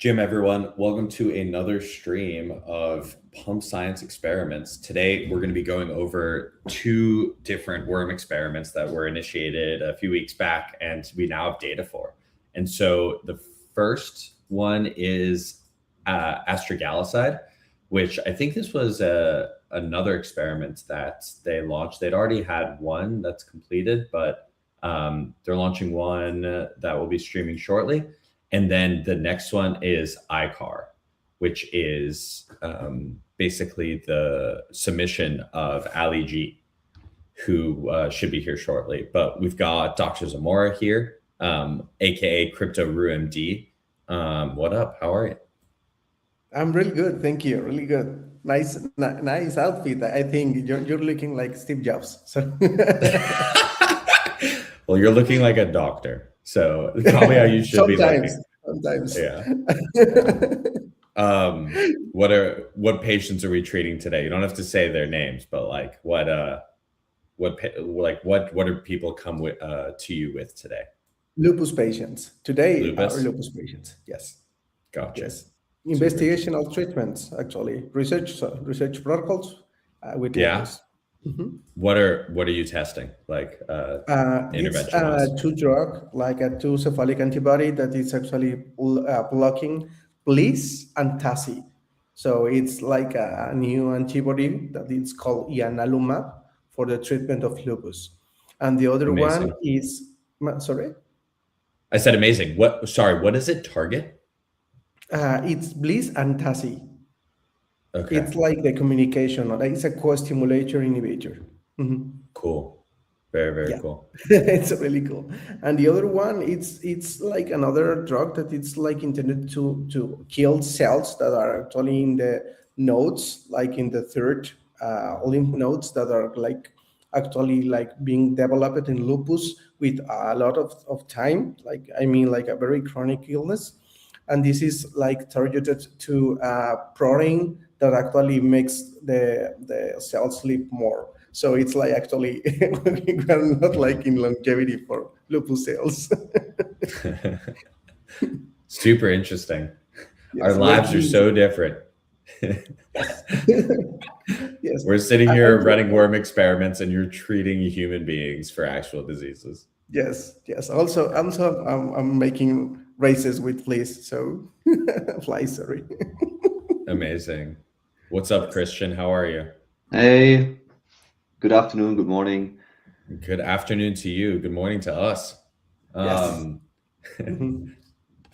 Jim, everyone, welcome to another stream of Pump Science Experiments. Today, we're going to be going over two different worm experiments that were initiated a few weeks back, and we now have data for. And so the first one is astragaloside, which I think this was another experiment that they launched. They'd already had one that's completed, but they're launching one that will be streaming shortly. And then the next one is ICAR, which is basically the submission of Ali G, who should be here shortly. But we've got Dr. Zamora here, aka Crypto RuMD. What up? How are you? I'm really good, thank you. Really good. Nice outfit. I think you're looking like Steve Jobs. So. Well, you're looking like a doctor. So probably how you should be looking. Sometimes. Yeah. What patients are we treating today? You don't have to say their names, but like what do people come with to you with today? Lupus patients. Today are lupus patients. Yes. Gotcha. Yes. Investigational treatments, actually. Research protocols with lupus. Mm-hmm. What are you testing? Like intervention? It's two drug, like a two cephalic antibody that is actually blocking BLIS and TACI. So it's like a new antibody that is called ianalumab for the treatment of lupus. And the other one is, sorry? I said amazing. What does it target? It's BLIS and TACI. Okay. It's like the communication. It's a co-stimulator inhibitor. Mm-hmm. Cool. Very cool. It's really cool. And the other one, it's like another drug that it's like intended to kill cells that are actually in the nodes, like in the third lymph nodes that are like actually like being developed in lupus with a lot of time. Like a very chronic illness. And this is like targeted to protein that actually makes the cells live more. So it's like actually we're not like in longevity for lupus cells. Super interesting. Yes, our lives are so different. Yes. We're sitting here running worm experiments and you're treating human beings for actual diseases. Yes. Also, I'm making races with flies, so flies, sorry. Amazing. What's up, Christian? How are you? Hey, good afternoon, good morning. Good afternoon to you. Good morning to us. Yes.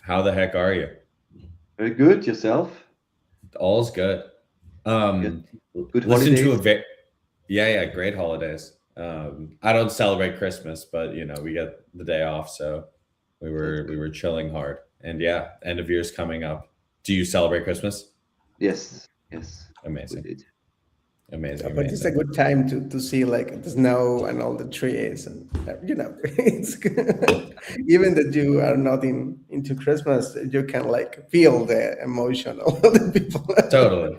How the heck are you? Very good. Yourself? All's good. Good holidays? Yeah, great holidays. I don't celebrate Christmas, but we get the day off, so we were chilling hard. And yeah, end of year's coming up. Do you celebrate Christmas? Yes. Amazing. But it's a good time to see like the snow and all the trees, and it's good. Even that you are not into Christmas, you can like feel the emotion of the people. Totally.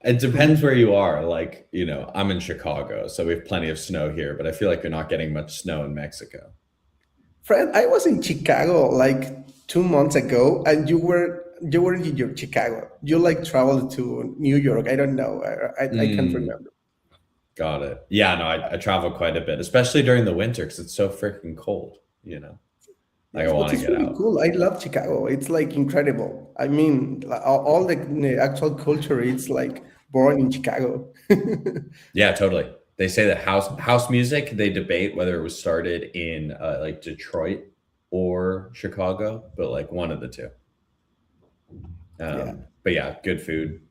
It depends where you are. Like, I'm in Chicago, so we have plenty of snow here, but I feel like you're not getting much snow in Mexico. Fred, I was in Chicago like 2 months ago, and you weren't in Chicago. You like traveled to New York. I don't know. I can't remember. Got it. Yeah, no, I travel quite a bit, especially during the winter because it's so freaking cold. I want to get really out. Cool. I love Chicago. It's like incredible. I mean, all the actual culture. It's like born in Chicago. Yeah, totally. They say that house music, they debate whether it was started in like Detroit or Chicago, but like one of the two. But yeah, good food,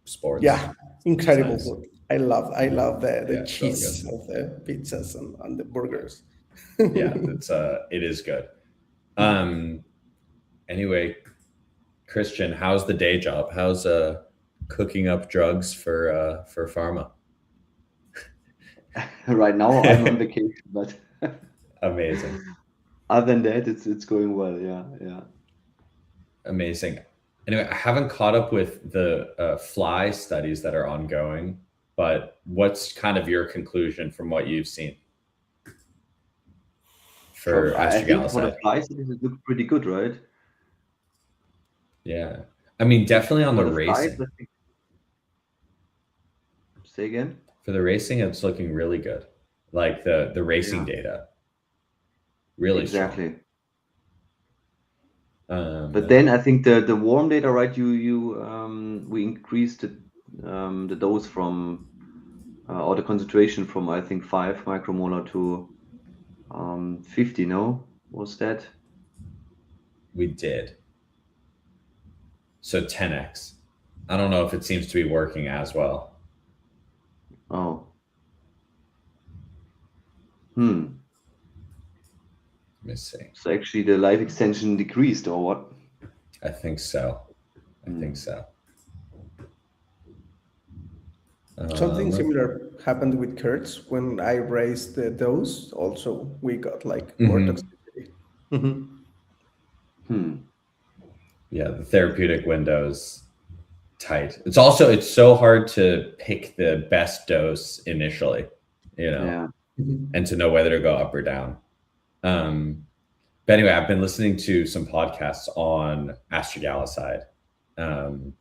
sports. Yeah, incredible food. I love the cheese of the pizzas and the burgers. Yeah, it is good. Anyway, Christian, how's the day job? How's cooking up drugs for pharma? Right now I'm on vacation, but amazing. Other than that, it's going well. Yeah. Amazing. Anyway, I haven't caught up with the fly studies that are ongoing, but what's kind of your conclusion from what you've seen for astragaloside? For the flies, it looks pretty good, right? Yeah. I mean, definitely on For the the flights, racing. I think. Say again? For the racing, it's looking really good. Like the racing Yeah, data, really strong. exactly. But Um, then I think the warm data, right? We increased the dose from or the concentration from, I think, 5 micromolar to 50. No, was that? we did. So 10x. I don't know if it seems to be working as well. Oh, Let me see. so actually the life extension decreased, or what? I think so. I think Hmm. so. Something Let's, similar happened with Kurtz when I raised the dose. Also, we got like more mhm. toxicity. Mhm. Hmm. Yeah, the therapeutic window's tight. It's so hard to pick the best dose initially, Yeah. and to know whether to go up or down. Um, but anyway, I've been listening to some podcasts on astragalicide. Um,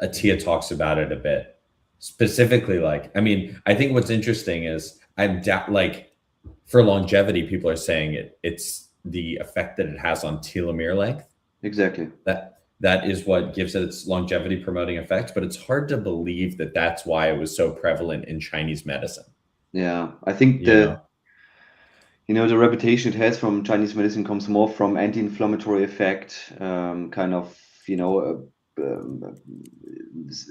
Atia talks about it a bit. Specifically, like, I mean, I think what's interesting is like for longevity, people are saying it's the effect that it has on telomere length. Exactly. That is what gives it its longevity promoting effect. But it's hard to believe that that's why it was so prevalent in Chinese medicine. Yeah. I think You know. the reputation it has from Chinese medicine comes more from anti-inflammatory effect, kind of,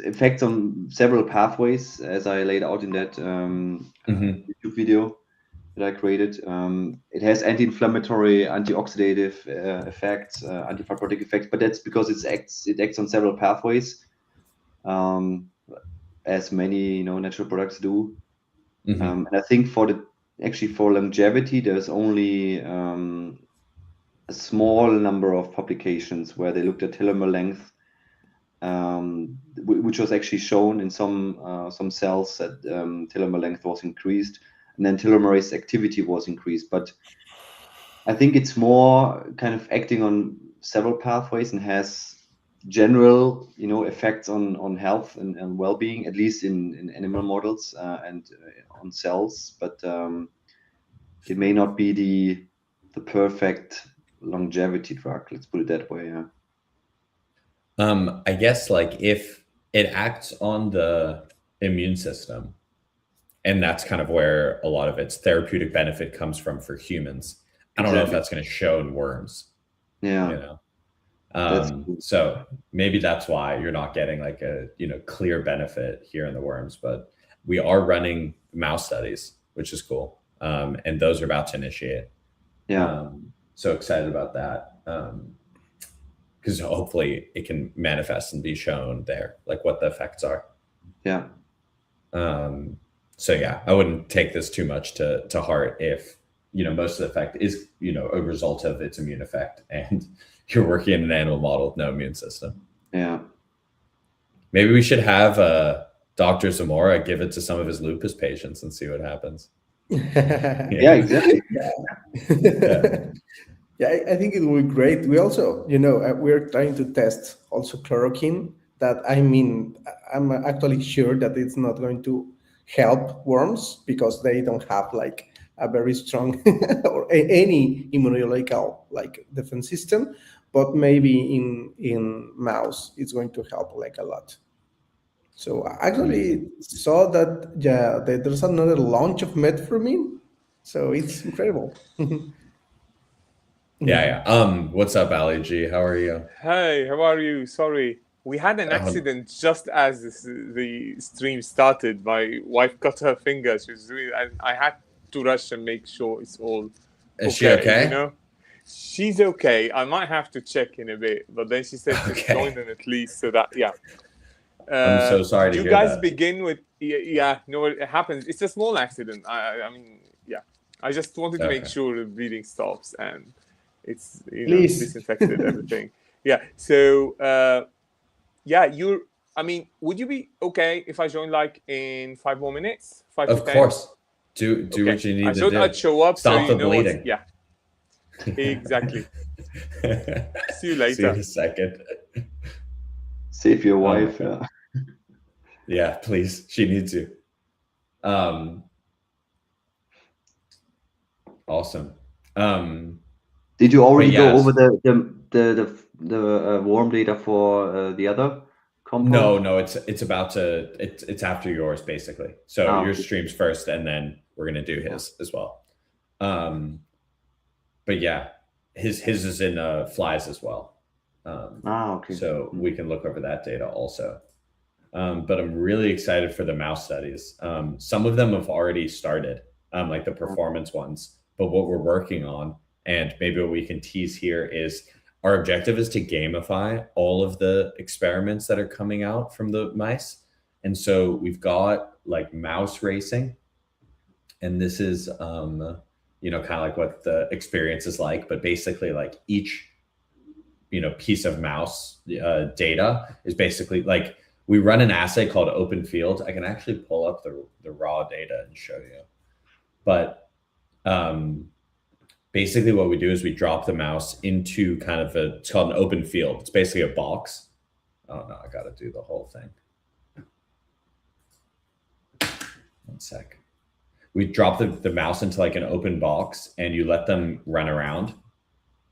effects on several pathways, as I laid out in that Hmm. YouTube video that I created. It has anti-inflammatory, antioxidative effects, antifibrotic effects, but that's because it acts on several pathways, um, as many natural products do. Hmm. And I think for longevity, there's only a small number of publications where they looked at telomere length, which was actually shown in some cells that telomere length was increased, and then telomerase activity was increased. But I think it's more kind of acting on several pathways and has general, effects on health and well-being, at least in animal models and on cells. But it may not be the perfect longevity drug. Let's put it that way. Yeah. I guess like if it acts on the immune system, and that's kind of where a lot of its therapeutic benefit comes from for humans. I don't know if Exactly. that's going to show in worms, you Yeah. know. That's cool. So maybe that's why you're not getting like a clear benefit here in the worms, but we are running mouse studies, which is cool, and those are about to initiate. Yeah. So excited about that, because hopefully it can manifest and be shown there, like what the effects are. Yeah. So yeah, I wouldn't take this too much to heart if most of the effect is a result of its immune effect, and you're working in an animal model with no immune system. Yeah. Maybe we should have Dr. Zamora give it to some of his lupus patients and see what happens. Yeah. Yeah. Exactly. Yeah. Yeah, I think it will be great. We also, we're trying to test also chloroquine. That I mean, I'm actually sure that it's not going to help worms because they don't have like a very strong or any immunological like defense system. But maybe in mouse, it's going to help like a lot. So I Amazing. actually saw that there's another launch of metformin. So it's incredible. Yeah, yeah. What's up, Ali G? How are you? Hey, how are you? Sorry. We had an Oh, accident just as the stream started. My wife cut her finger. And I had to rush and make sure it's all is she okay, okay? She's okay. I might have to check in a bit, but then she said just Okay. join in at least so that, yeah. I'm so sorry Did to you hear guys that. begin with, yeah, no, it happens. It's a small accident. I mean, yeah. I just wanted to make Okay. sure the bleeding stops and it's, Please. disinfected, everything. Yeah. So, yeah, I mean, would you be okay if I join like in 5 more minutes, 5 to Of 10? course. Do Okay. what you I need to thought do. I'd show up so Stop you the know what's, bleeding. yeah. Exactly. See you See you in later. a second. Save your my wife. God. Yeah, please. She needs you. Awesome. Did you already go yes. over the warm data for the other compound? No, it's about to it's after yours basically. So Ah, your okay. stream's first, and then we're gonna do his as well. But yeah, his is in flies as well. Okay. So we can look over that data also. But I'm really excited for the mouse studies. Some of them have already started, like the performance ones. But what we're working on, and maybe what we can tease here, is our objective is to gamify all of the experiments that are coming out from the mice. And so we've got like mouse racing, and this is kind of like what the experience is like, but basically like each piece of mouse data is basically like we run an assay called open field. I can actually pull up the raw data and show you. But basically what we do is we drop the mouse into kind of it's called an open field. It's basically a box. Oh no, I got to do the whole thing. One sec. We drop the mouse into like an open box, and you let them run around,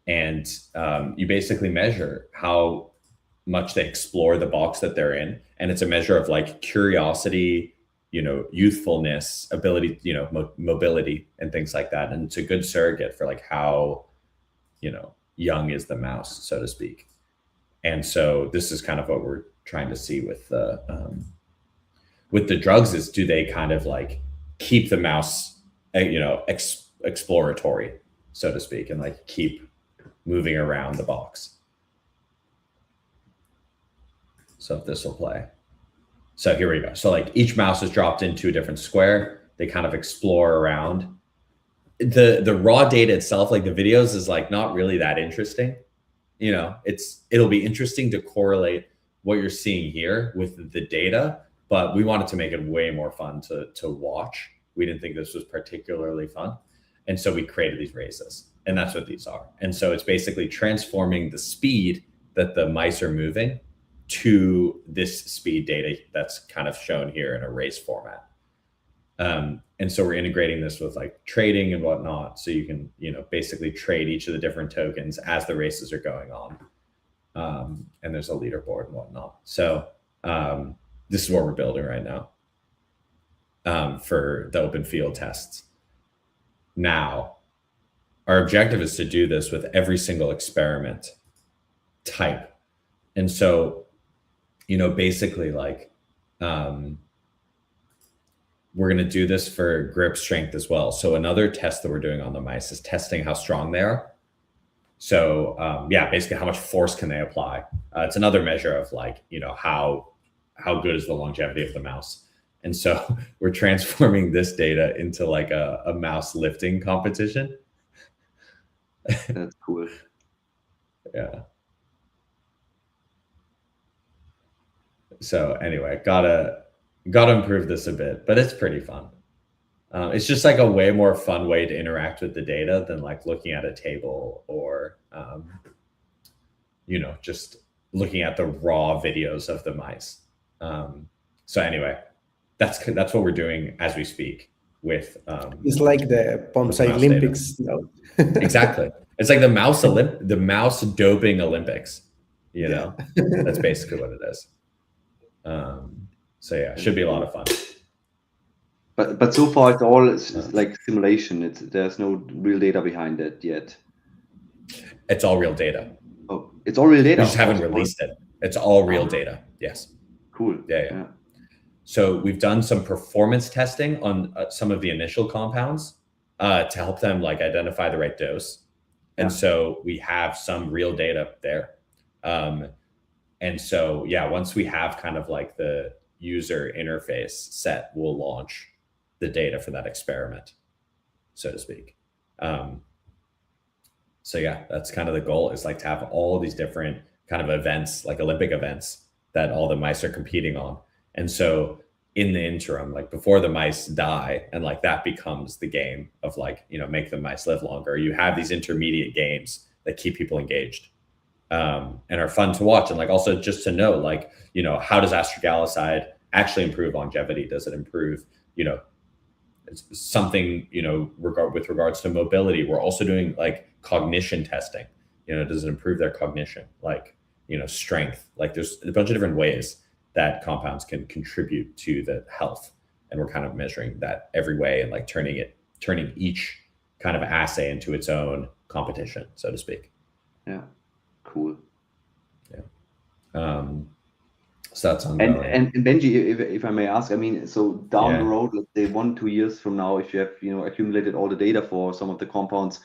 and you basically measure how much they explore the box that they're in. And it's a measure of like curiosity, youthfulness, ability, mobility and things like that. And it's a good surrogate for like how, young is the mouse, so to speak. And so this is kind of what we're trying to see with the drugs is, do they kind of like keep the mouse, exploratory, so to speak, and like keep moving around the box. So if this will play. So here we go. So like each mouse is dropped into a different square. They kind of explore around. The raw data itself, like the videos, is like not really that interesting. It'll be interesting to correlate what you're seeing here with the data, but we wanted to make it way more fun to watch. We didn't think this was particularly fun. And so we created these races, and that's what these are. And so it's basically transforming the speed that the mice are moving to this speed data that's kind of shown here in a race format. And so we're integrating this with like trading and whatnot. So you can, basically trade each of the different tokens as the races are going on. And there's a leaderboard and whatnot. So this is what we're building right now for the open field tests. Now, our objective is to do this with every single experiment type. And so, basically like, we're going to do this for grip strength as well. So another test that we're doing on the mice is testing how strong they are. So basically how much force can they apply? It's another measure of like, how good is the longevity of the mouse. And so we're transforming this data into like a mouse lifting competition. That's cool. Yeah. So anyway, gotta improve this a bit, but it's pretty fun. It's just like a way more fun way to interact with the data than like looking at a table or, just looking at the raw videos of the mice. So anyway, that's what we're doing as we speak with. It's like the Pomps Olympics. No? Exactly. It's like the mouse doping Olympics, that's basically what it is. So yeah, it should be a lot of fun. But so far it's all like simulation. There's no real data behind it yet. It's all real data. Oh, it's all real data. We just haven't released it. It's all real data. Yes. Cool. Yeah. So we've done some performance testing on some of the initial compounds to help them like identify the right dose. And so we have some real data there. And so, once we have kind of like the user interface set, we'll launch the data for that experiment, so to speak. So that's kind of the goal, is like to have all these different kind of events, like Olympic events that all the mice are competing on. And so in the interim, like before the mice die, and like that becomes the game of like, you know, make the mice live longer. You have these intermediate games that keep people engaged, and are fun to watch. And like also just to know, like, you know, how does astragaloside actually improve longevity? Does it improve, you know, something, you know, with regards to mobility? We're also doing like cognition testing. You know, does it improve their cognition? Like, you know, strength. Like there's a bunch of different ways that compounds can contribute to the health. And we're kind of measuring that every way and like turning each kind of assay into its own competition, so to speak. Yeah, cool. Yeah. So that's ongoing. And Benji, if I may ask, I mean, so down the road, let's say 1-2 years from now, if you have, you know, accumulated all the data for some of the compounds,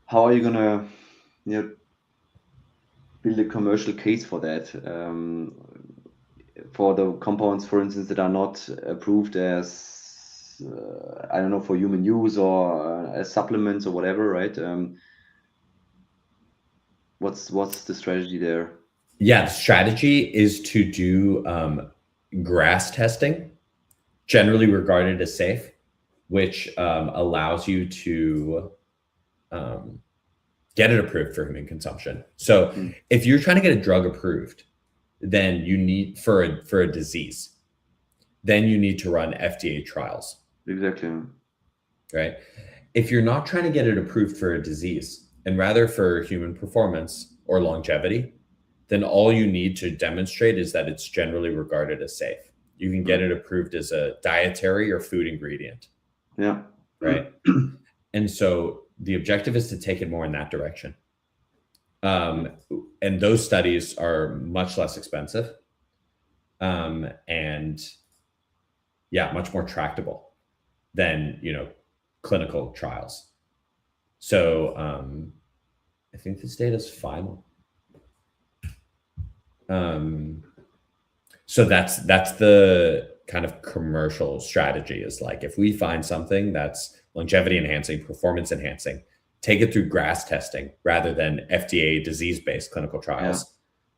how are you gonna, you know, build a commercial case for that? For the compounds, for instance, that are not approved as, I don't know, for human use or as supplements or whatever, right? What's the strategy there? Yeah, the strategy is to do grass testing, generally regarded as safe, which allows you to get it approved for human consumption. So if you're trying to get a drug approved, then you need for a disease, then you need to run FDA trials. Exactly. Right? If you're not trying to get it approved for a disease and rather for human performance or longevity, then all you need to demonstrate is that it's generally regarded as safe. You can get it approved as a dietary or food ingredient. Yeah. Right. And so the objective is to take it more in that direction. And those studies are much less expensive, and yeah, much more tractable than, you know, clinical trials. So I think this data is final. So that's the kind of commercial strategy, is like, if we find something that's longevity enhancing, performance enhancing, take it through grass testing rather than FDA disease-based clinical trials,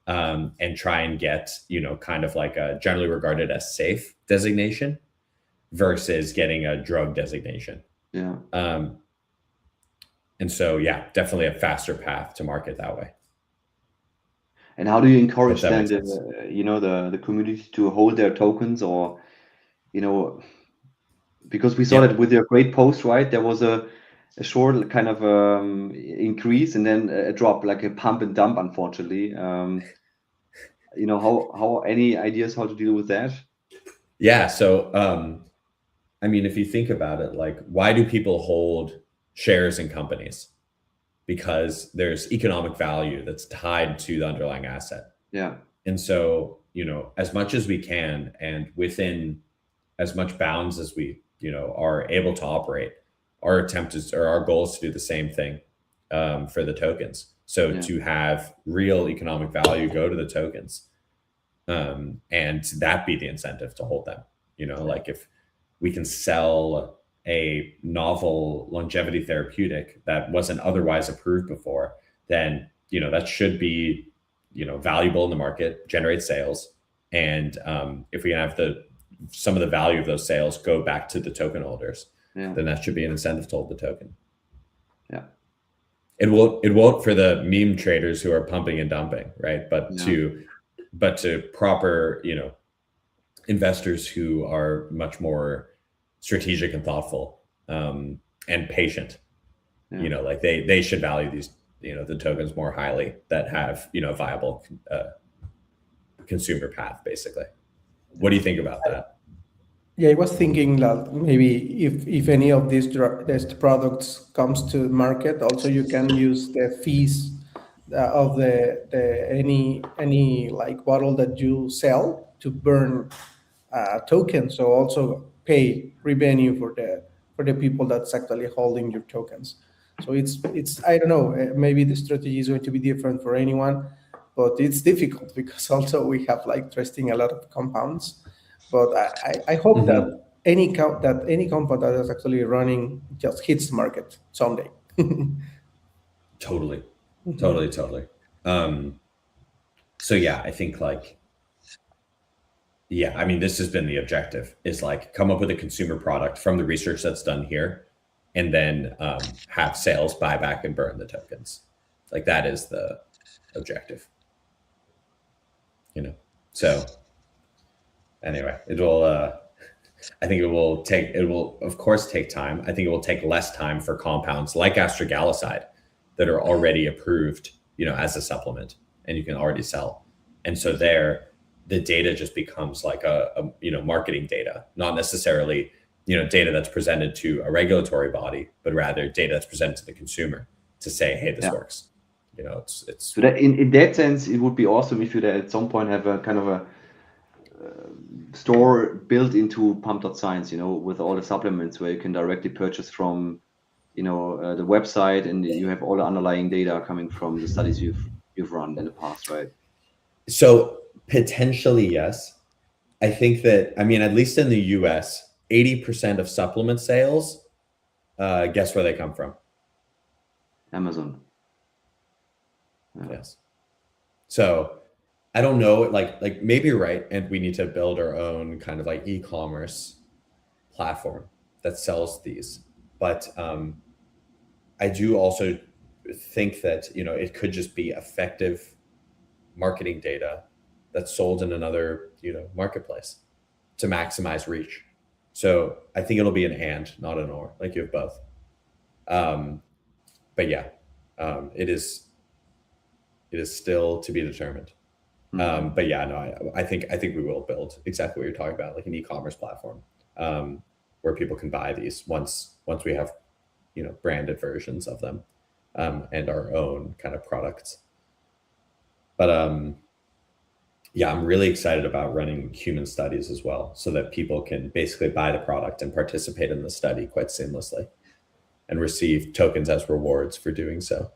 and try and get, you know, kind of like a generally regarded as safe designation versus getting a drug designation. Yeah. And so, yeah, definitely a faster path to market that way. And how do you encourage then the community to hold their tokens, or, you know, because we saw that with your great post, right? There was a short kind of increase and then a drop, like a pump and dump, unfortunately. You know, how any ideas how to deal with that? Yeah. So, I mean, if you think about it, like, why do people hold shares in companies? Because there's economic value that's tied to the underlying asset. Yeah. And so, you know, as much as we can and within as much bounds as we, you know, are able to operate, our attempt is, or our goal is to do the same thing for the tokens. So to have real economic value go to the tokens, and that be the incentive to hold them. You know, like if we can sell a novel longevity therapeutic that wasn't otherwise approved before, then, you know, that should be, you know, valuable in the market, generate sales. And if we have some of the value of those sales go back to the token holders, then that should be an incentive to hold the token. Yeah. It won't for the meme traders who are pumping and dumping, right? But to proper, you know, investors who are much more strategic and thoughtful, and patient, you know, like they should value these, you know, the tokens more highly that have, you know, viable consumer path, basically. What do you think about that? Yeah, I was thinking that maybe if any of these products comes to market, also you can use the fees of the any like bottle that you sell to burn tokens. So also pay revenue for the people that's actually holding your tokens. So it's I don't know, maybe the strategy is going to be different for anyone, but it's difficult because also we have like testing a lot of compounds. But I hope that any compound that is actually running just hits the market someday. Totally. So yeah, I think like Yeah, I mean, this has been the objective, is like come up with a consumer product from the research that's done here, and then have sales buy back and burn the tokens. Like that is the objective, you know? So anyway, I think it will of course take time. I think it will take less time for compounds like astragaloside that are already approved, you know, as a supplement and you can already sell. And so there, the data just becomes like a you know, marketing data, not necessarily, you know, data that's presented to a regulatory body, but rather data that's presented to the consumer to say, hey, this works. You know, it's so that in that sense, it would be awesome if you at some point have a kind of a store built into pump.science, you know, with all the supplements where you can directly purchase from, you know, the website, and you have all the underlying data coming from the studies you've run in the past, right? So potentially, yes. I think that, I mean, at least in the US, 80% of supplement sales, guess where they come from? Amazon. Yes. So I don't know, like maybe you're right, and we need to build our own kind of like e-commerce platform that sells these. But I do also think that, you know, it could just be effective marketing data that's sold in another, you know, marketplace to maximize reach. So I think it'll be an and, not an or. Like you have both. But yeah, it is still to be determined. But yeah, no, I think we will build exactly what you're talking about, like an e-commerce platform where people can buy these once we have, you know, branded versions of them and our own kind of products. But yeah, I'm really excited about running human studies as well, so that people can basically buy the product and participate in the study quite seamlessly and receive tokens as rewards for doing so.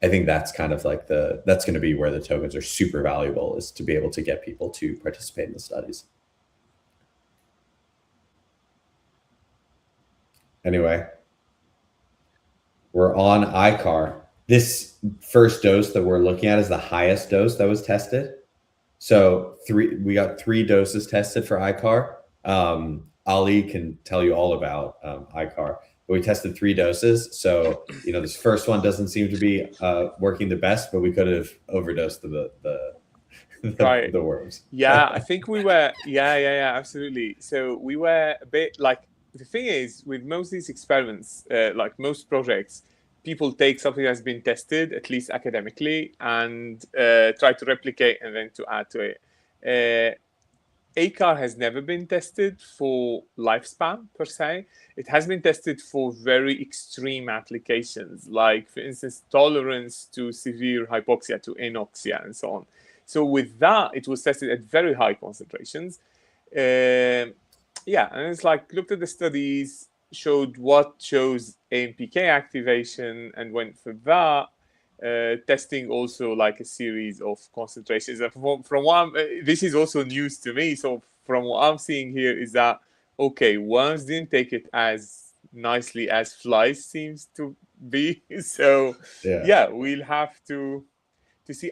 I think that's kind of like that's going to be where the tokens are super valuable, is to be able to get people to participate in the studies. Anyway, we're on ICAR. This first dose that we're looking at is the highest dose that was tested. So we got 3 doses tested for ICAR. Ali can tell you all about ICAR. But we tested 3 doses. So, you know, this first one doesn't seem to be working the best, but we could have overdosed the Right. the worms. Yeah, I think we were, yeah, absolutely. So we were a bit like, the thing is, with most of these experiments, like most projects, people take something that's been tested, at least academically, and try to replicate and then to add to it. ACAR has never been tested for lifespan per se. It has been tested for very extreme applications, like, for instance, tolerance to severe hypoxia, to anoxia, and so on. So with that, it was tested at very high concentrations. Yeah, and it's like, looked at the studies, showed what shows AMPK activation, and went for that. Testing also like a series of concentrations. And from what this is also news to me. So from what I'm seeing here is that, okay, worms didn't take it as nicely as flies seems to be. So yeah, we'll have to see.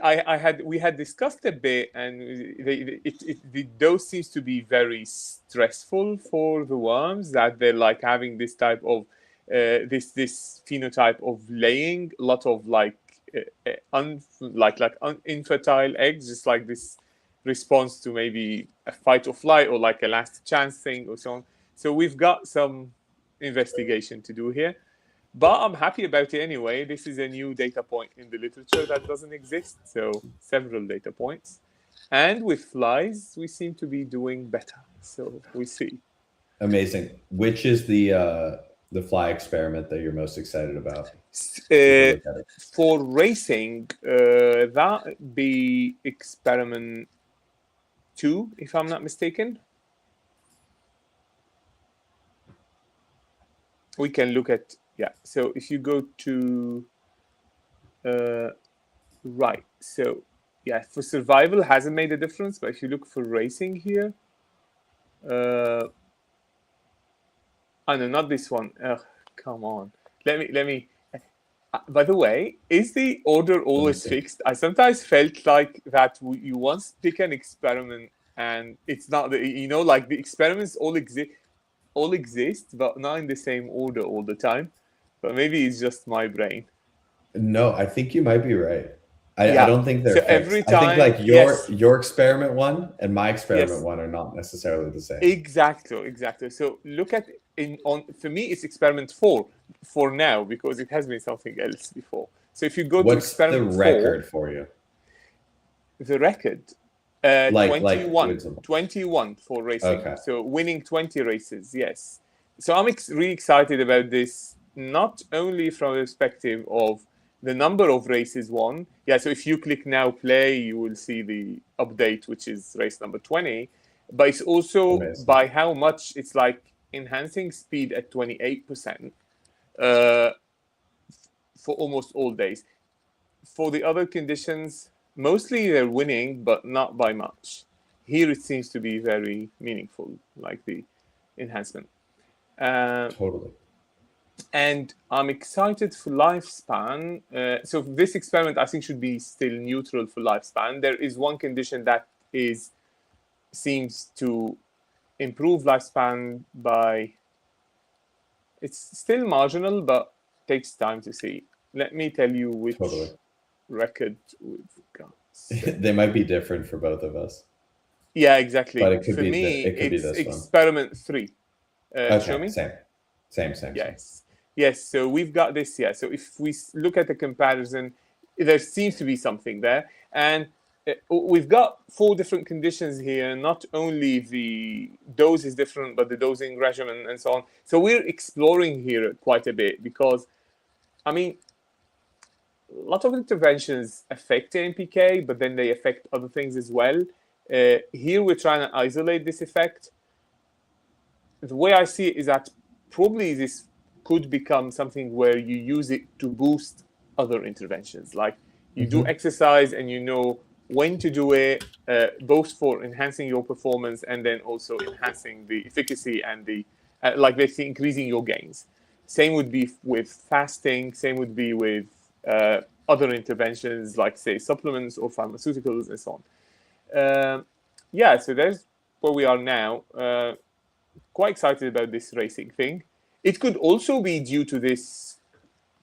We had discussed a bit, and the dose seems to be very stressful for the worms, that they're like having this type of this phenotype of laying a lot of like infertile eggs, just like this response to maybe a fight or flight or like a last chance thing or so on. So we've got some investigation to do here, but I'm happy about it anyway. This is a new data point in the literature that doesn't exist, so several data points. And with flies, we seem to be doing better, so we see. Amazing. Which is the fly experiment that you're most excited about? For racing, that be experiment 2, if I'm not mistaken. We can look at, yeah. So if you go to, right. So yeah, for survival hasn't made a difference, but if you look for racing here, oh no, not this one. Come on. Let me. By the way, is the order always fixed? I sometimes felt like that you once pick an experiment and it's not like the experiments all exist, but not in the same order all the time. But maybe it's just my brain. No, I think you might be right. I Yeah. don't think they're So fixed. every I think time- like yes. your experiment one and my experiment Yes. one are not necessarily the same. Exactly. So look at for me, it's experiment 4 for now, because it has been something else before. So if you go to What's the experiment 4, record for you? the record, Like 21 for racing. Okay. So winning 20 races, yes. So I'm really excited about this, not only from the perspective of the number of races won. Yeah, so if you click now play, you will see the update, which is race number 20. But it's also Amazing. by how much it's like enhancing speed at 28% for almost all days. For the other conditions, mostly they're winning, but not by much. Here it seems to be very meaningful, like the enhancement. Totally. And I'm excited for lifespan. So this experiment, I think, should be still neutral for lifespan. There is one condition that seems to improve lifespan by, it's still marginal, but takes time to see. Let me tell you which Totally. record we've got. They might be different for both of us. Yeah, exactly. But it could for be me, it could be it's this one. experiment 3. Show me. Same. Yes. So we've got this. Yeah. So if we look at the comparison, there seems to be something there, and we've got 4 different conditions here. Not only the dose is different, but the dosing regimen and so on. So we're exploring here quite a bit, because, I mean, a lot of interventions affect AMPK, but then they affect other things as well. Here we're trying to isolate this effect. The way I see it is that probably this could become something where you use it to boost other interventions. Like you do exercise and you know when to do it, both for enhancing your performance and then also enhancing the efficacy and the, like basically increasing your gains. Same would be with fasting, same would be with other interventions like, say, supplements or pharmaceuticals and so on. So there's where we are now. Quite excited about this racing thing. It could also be due to this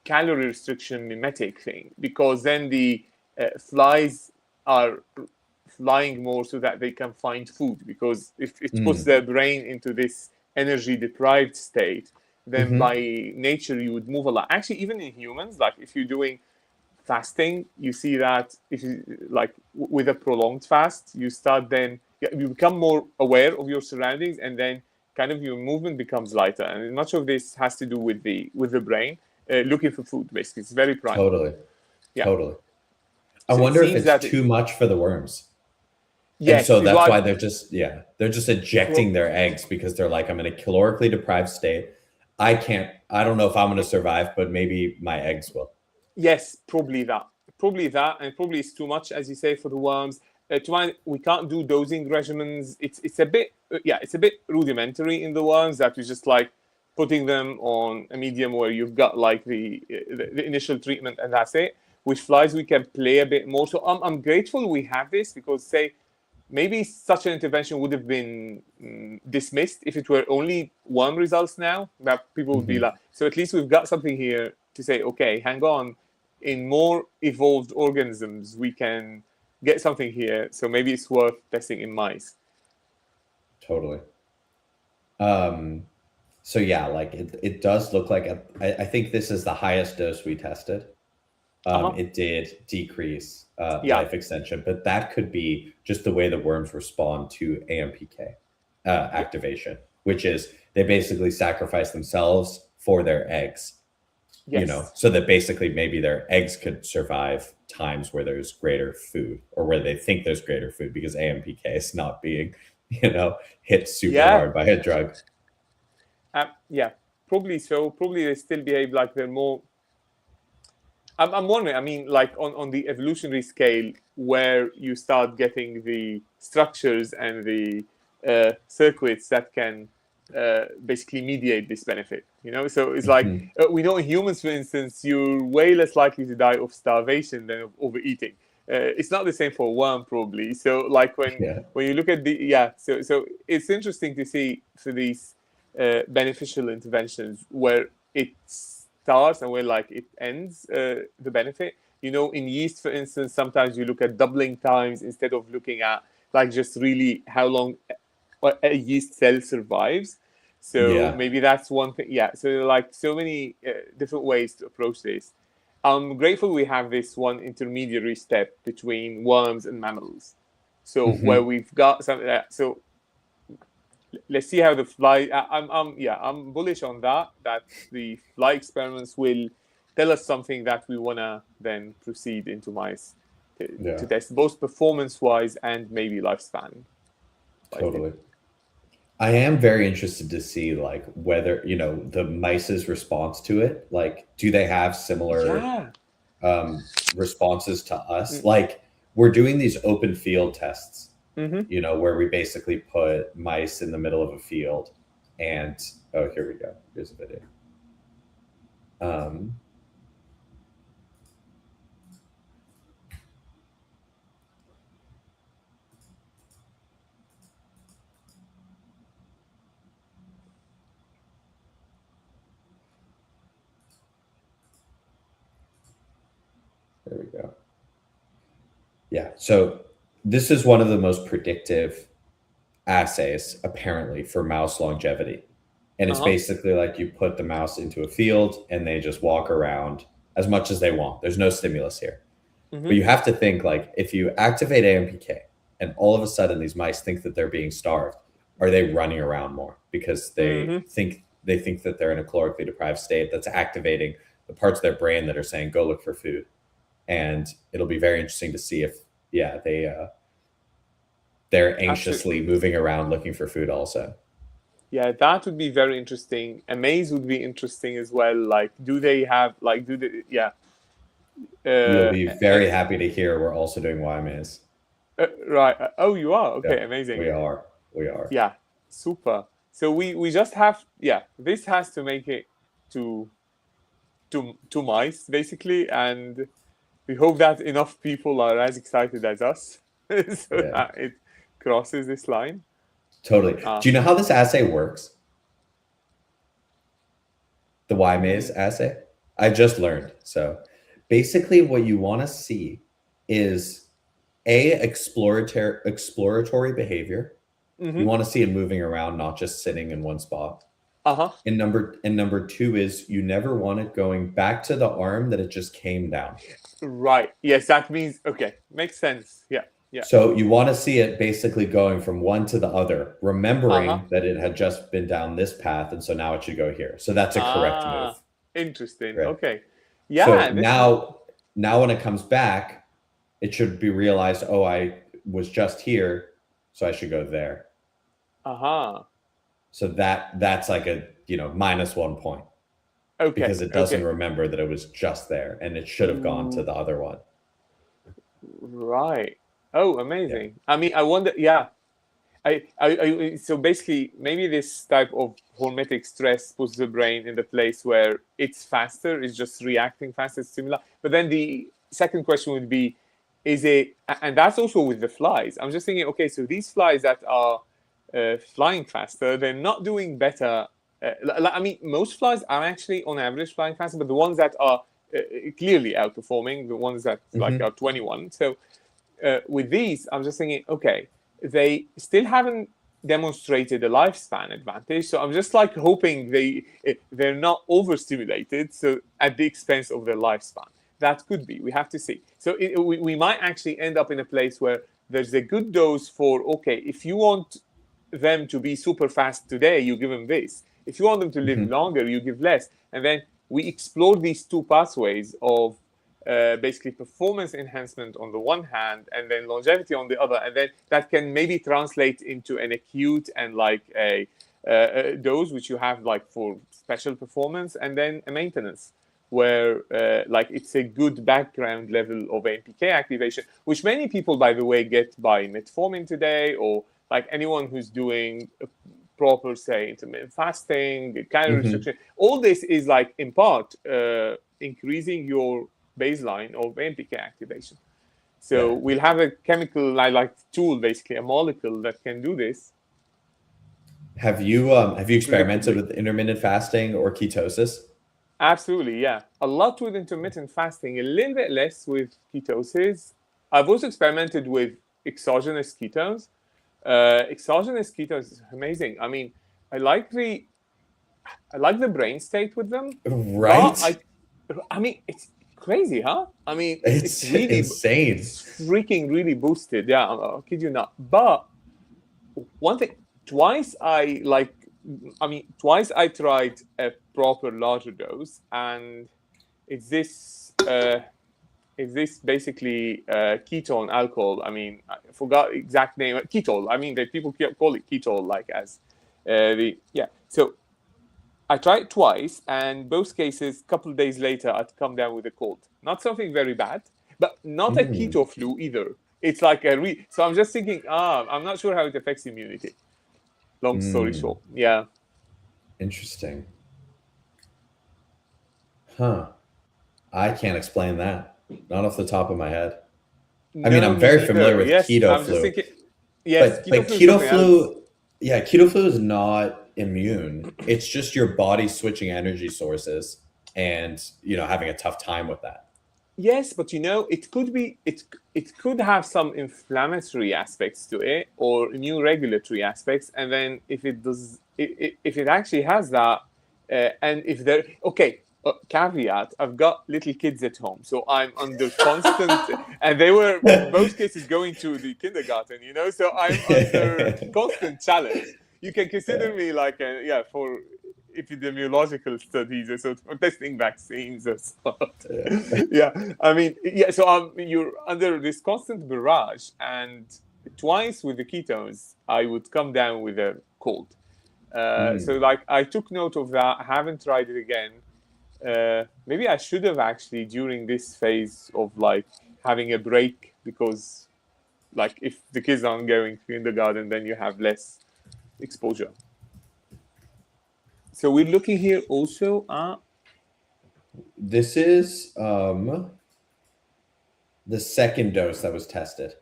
calorie restriction mimetic thing, because then the flies are flying more so that they can find food, because if it puts their brain into this energy deprived state, then by nature you would move a lot. Actually, even in humans, like if you're doing fasting, you see that if you like with a prolonged fast, you start then you become more aware of your surroundings, and then kind of your movement becomes lighter. And much of this has to do with the brain looking for food. Basically, it's very primal. Totally. I So wonder it if seems it's that too much for the worms. Yes, and so that's why they're just ejecting their eggs, because they're like, I'm in a calorically deprived state. I don't know if I'm going to survive, but maybe my eggs will. Yes, probably that, and probably it's too much, as you say, for the worms. We can't do dosing regimens. It's a bit rudimentary in the worms, that we just like putting them on a medium where you've got like the initial treatment and that's it. With flies, we can play a bit more. So I'm grateful we have this, because say maybe such an intervention would have been dismissed if it were only worm results now, that people would be like, so at least we've got something here to say, okay, hang on, in more evolved organisms, we can get something here. So maybe it's worth testing in mice. Totally. So yeah, like it does look like, I think this is the highest dose we tested. It did decrease life extension, but that could be just the way the worms respond to AMPK activation, which is they basically sacrifice themselves for their eggs. Yes. So that basically maybe their eggs could survive times where there's greater food, or where they think there's greater food, because AMPK is not being, hit super hard by a drug. Probably so. Probably they still behave like they're more. I'm wondering, I mean, like on the evolutionary scale, where you start getting the structures and the circuits that can basically mediate this benefit, So it's like, we know in humans, for instance, you're way less likely to die of starvation than of overeating. it's not the same for worm probably. So like when you look at so it's interesting to see for these beneficial interventions where it starts and where like it ends the benefit. You know, in yeast, for instance, sometimes you look at doubling times instead of looking at like just really how long a yeast cell survives. So maybe that's one thing. Yeah. So like so many different ways to approach this. I'm grateful we have this one intermediary step between worms and mammals. So where we've got some. So let's see how the fly. I'm bullish on that. That the fly experiments will tell us something that we wanna then proceed into mice to test, both performance-wise and maybe lifespan. Totally. I am very interested to see like whether, you know, the mice's response to it, like, do they have similar responses to us? Like we're doing these open field tests, you know, where we basically put mice in the middle of a field and, oh, here we go. Here's a video. There we go. Yeah, so this is one of the most predictive assays, apparently, for mouse longevity. And it's basically like you put the mouse into a field and they just walk around as much as they want. There's no stimulus here. But you have to think like if you activate AMPK and all of a sudden these mice think that they're being starved, are they running around more because they think that they're in a calorically deprived state that's activating the parts of their brain that are saying go look for food. And it'll be very interesting to see if they're anxiously moving around looking for food also. Yeah, that would be very interesting. A maze would be interesting as well. Like, do they have like you'll be very happy to hear we're also doing Y maze. Right. Oh, you are? Okay, amazing. We are. Yeah, super. So we just have this has to make it to mice basically, and we hope that enough people are as excited as us that it crosses this line. Totally. Do you know how this assay works? The Y maze assay? I just learned. So basically what you want to see is exploratory behavior. You want to see it moving around, not just sitting in one spot. And number two is you never want it going back to the arm that it just came down. Right. Yes, that means makes sense. Yeah. So you want to see it basically going from one to the other, remembering that it had just been down this path, and so now it should go here. So that's a correct move. Interesting. Right? Okay. Yeah. So now when it comes back, it should be realized, oh, I was just here, so I should go there. So that's like a -1 point. Okay. Because it doesn't remember that it was just there, and it should have gone to the other one. Right. Oh, amazing. Yeah. I mean, I wonder. Yeah. So basically, maybe this type of hormetic stress puts the brain in the place where it's faster, it's just reacting faster to stimuli. But then the second question would be, is it? And that's also with the flies. I'm just thinking, okay, so these flies that are flying faster, they're not doing better. I mean, most flies are actually on average flying faster, but the ones that are clearly outperforming, the ones that like are 21. So with these, I'm just thinking, okay, they still haven't demonstrated a lifespan advantage. So I'm just like hoping they're not overstimulated, so at the expense of their lifespan. That could be. We have to see. So we might actually end up in a place where there's a good dose for, okay, if you want them to be super fast today, you give them this. If you want them to live longer, you give less. And then we explore these two pathways of basically performance enhancement on the one hand, and then longevity on the other. And then that can maybe translate into an acute and like a dose, which you have like for special performance, and then a maintenance, where like it's a good background level of AMPK activation, which many people, by the way, get by metformin today, or like anyone who's doing proper, say, intermittent fasting, calorie restriction. All this is like in part increasing your baseline of AMPK activation. So Yeah. we'll have a chemical like tool, basically a molecule that can do this. Have you experimented with intermittent fasting or ketosis? Absolutely, yeah. A lot with intermittent fasting, a little bit less with ketosis. I've also experimented with exogenous ketones. Exogenous ketones is amazing. I mean, I like the brain state with them. Right? But I mean, it's crazy, huh? I mean, It's really insane. It's freaking really boosted. Yeah, I'll kid you not. But one thing, twice I tried a proper larger dose, and it's this basically ketone alcohol. I mean, I forgot the exact name. Ketol. I mean, people call it ketol, like as So I tried twice, and both cases, a couple of days later, I'd come down with a cold. Not something very bad, but not a keto flu either. It's like so I'm just thinking, I'm not sure how it affects immunity. Long story short, yeah. Interesting. Huh. I can't explain that. Not off the top of my head. I mean, I'm very familiar with keto flu. Just thinking, yes, but keto flu, yeah, keto flu is not immune. It's just your body switching energy sources and, having a tough time with that. Yes, but it could have some inflammatory aspects to it or immune regulatory aspects, and then if it actually has that, and if there, caveat, I've got little kids at home, so I'm under constant, and they were in both cases going to the kindergarten, so I'm under constant challenge. You can consider me like for epidemiological studies or sort of testing vaccines or sort. I mean, so you're under this constant barrage, and twice with the ketones I would come down with a cold. So like I took note of that. I haven't tried it again. Maybe I should have actually during this phase of like having a break, because like if the kids aren't going to kindergarten, then you have less exposure. So we're looking here also at... This is the second dose that was tested.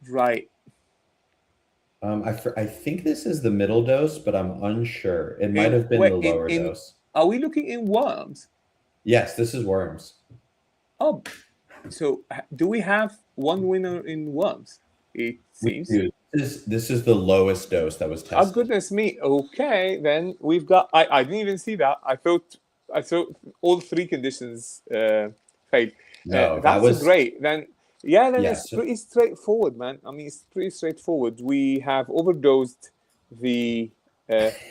Right. I think this is the middle dose, but I'm unsure. It might have been the lower dose. Are we looking in worms? Yes, this is worms. Oh, so do we have one winner in worms? It seems. This is the lowest dose that was tested. Oh, goodness me. Okay, then we've got... I didn't even see that. I thought all three conditions failed. No, that's great. Then it's pretty straightforward, man. I mean, it's pretty straightforward. We have overdosed the